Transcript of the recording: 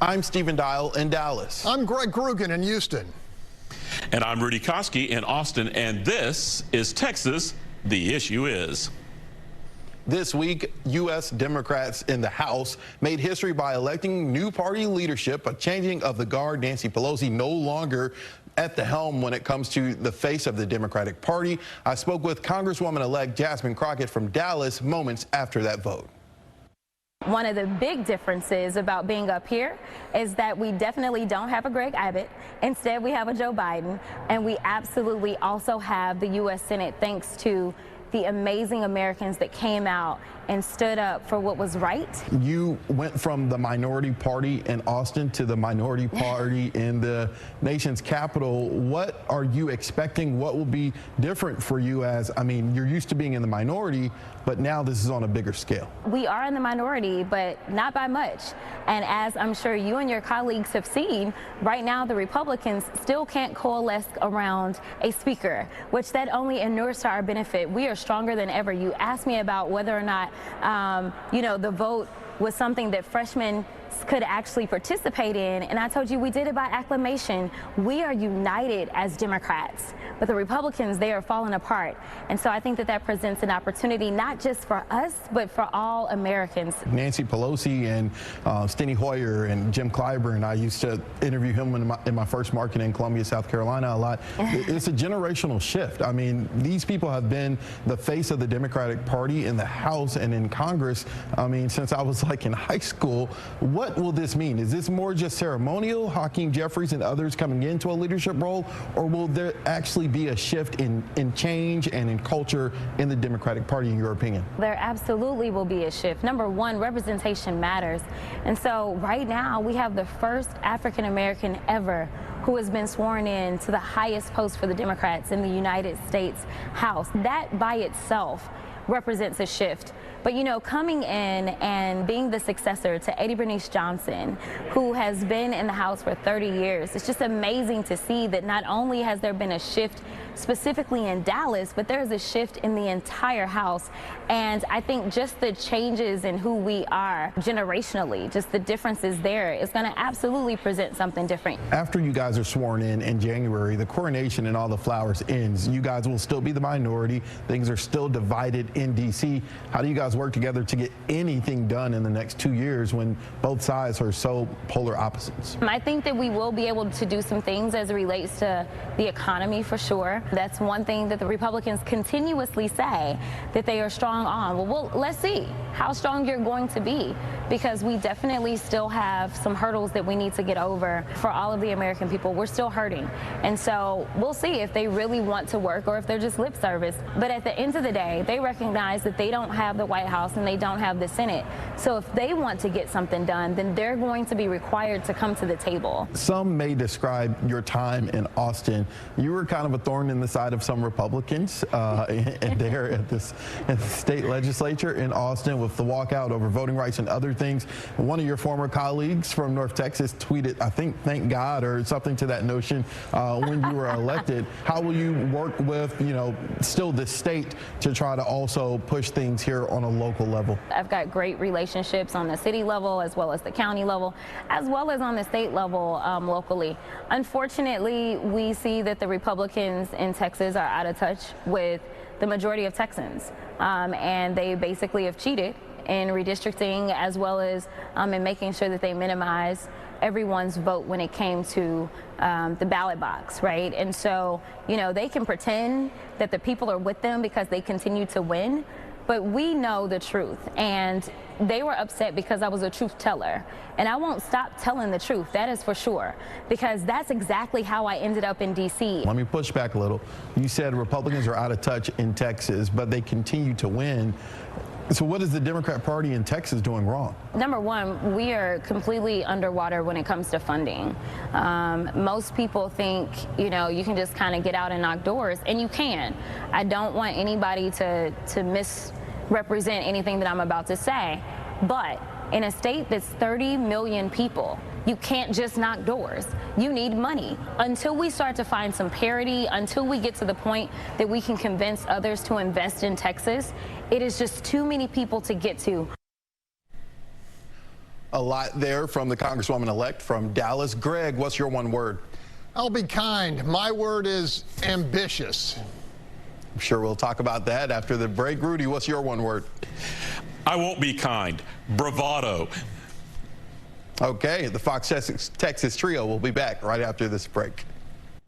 I'm Stephen Dial in Dallas. I'm Greg Grugan in Houston. And I'm Rudy Koski in Austin, and this is Texas, The Issue Is. This week, U.S. Democrats in the House made history by electing new party leadership, a changing of the guard. Nancy Pelosi no longer at the helm when it comes to the face of the Democratic Party. I spoke with Congresswoman-elect Jasmine Crockett from Dallas moments after that vote. One of the big differences about being up here is that we definitely don't have a Greg Abbott. Instead, we have a Joe Biden, and we absolutely also have the U.S. Senate, thanks to the amazing Americans that came out and stood up for what was right. You went from the minority party in Austin to the minority party in the nation's capital. What are you expecting? What will be different for you as, I mean, you're used to being in the minority, but now this is on a bigger scale. We are in the minority, but not by much. And as I'm sure you and your colleagues have seen, right now the Republicans still can't coalesce around a speaker, which that only inures to our benefit. We are stronger than ever. You asked me about whether or not the vote was something that freshmen could actually participate in, and I told you we did it by acclamation. We are united as Democrats, but the Republicans, they are falling apart. And so I think that that presents an opportunity not just for us, but for all Americans. Nancy Pelosi and Steny Hoyer and Jim Clyburn, I used to interview him in my first market in Columbia, South Carolina a lot. It's a generational shift. I mean, these people have been the face of the Democratic Party in the House and in Congress, I mean, since I was like in high school. What will this mean? Is this more just ceremonial, Hakeem Jeffries and others coming into a leadership role, or will there actually be a shift in change and in culture in the Democratic Party, in your opinion? There absolutely will be a shift. Number one, representation matters. And so right now we have the first African American ever who has been sworn in to the highest post for the Democrats in the United States House. That by itself represents a shift. But you know, coming in and being the successor to Eddie Bernice Johnson, who has been in the House for 30 years, it's just amazing to see that not only has there been a shift specifically in Dallas, but there's a shift in the entire House. And I think just the changes in who we are generationally, just the differences there, is going to absolutely present something different. After you guys are sworn in January, the coronation and all the flowers ends. You guys will still be the minority. Things are still divided in D.C. How do you guys work together to get anything done in the next 2 years when both sides are so polar opposites? I think that we will be able to do some things as it relates to the economy, for sure. That's one thing that the Republicans continuously say that they are strong on. Well, let's see how strong you're going to be, because we definitely still have some hurdles that we need to get over for all of the American people. We're still hurting. And so we'll see if they really want to work or if they're just lip service. But at the end of the day, they recognize that they don't have the White House and they don't have the Senate. So if they want to get something done, then they're going to be required to come to the table. Some may describe your time in Austin. You were kind of a thorn in the side of some Republicans there at the state legislature in Austin with the walkout over voting rights and other things. One of your former colleagues from North Texas tweeted, I think, thank God, or something to that notion when you were elected. How will you work with, still the state to try to also push things here on a local level? I've got great relationships on the city level as well as the county level, as well as on the state level locally. Unfortunately, we see that the Republicans in Texas are out of touch with the majority of Texans, and they basically have cheated in redistricting, as well as in making sure that they minimize everyone's vote when it came to the ballot box, right? And so, they can pretend that the people are with them because they continue to win, but we know the truth. And they were upset because I was a truth teller. And I won't stop telling the truth, that is for sure, because that's exactly how I ended up in D.C. Let me push back a little. You said Republicans are out of touch in Texas, but they continue to win. So what is the Democrat Party in Texas doing wrong? Number one, we are completely underwater when it comes to funding. Most people think, you can just kind of get out and knock doors, and you can. I don't want anybody to misrepresent anything that I'm about to say, but in a state that's 30 million people, you can't just knock doors. You need money. Until we start to find some parity, until we get to the point that we can convince others to invest in Texas, it is just too many people to get to. A lot there from the Congresswoman-elect from Dallas. Greg, what's your one word? I'll be kind. My word is ambitious. I'm sure we'll talk about that after the break. Rudy, what's your one word? I won't be kind. Bravado. Okay, the Fox Texas Trio will be back right after this break.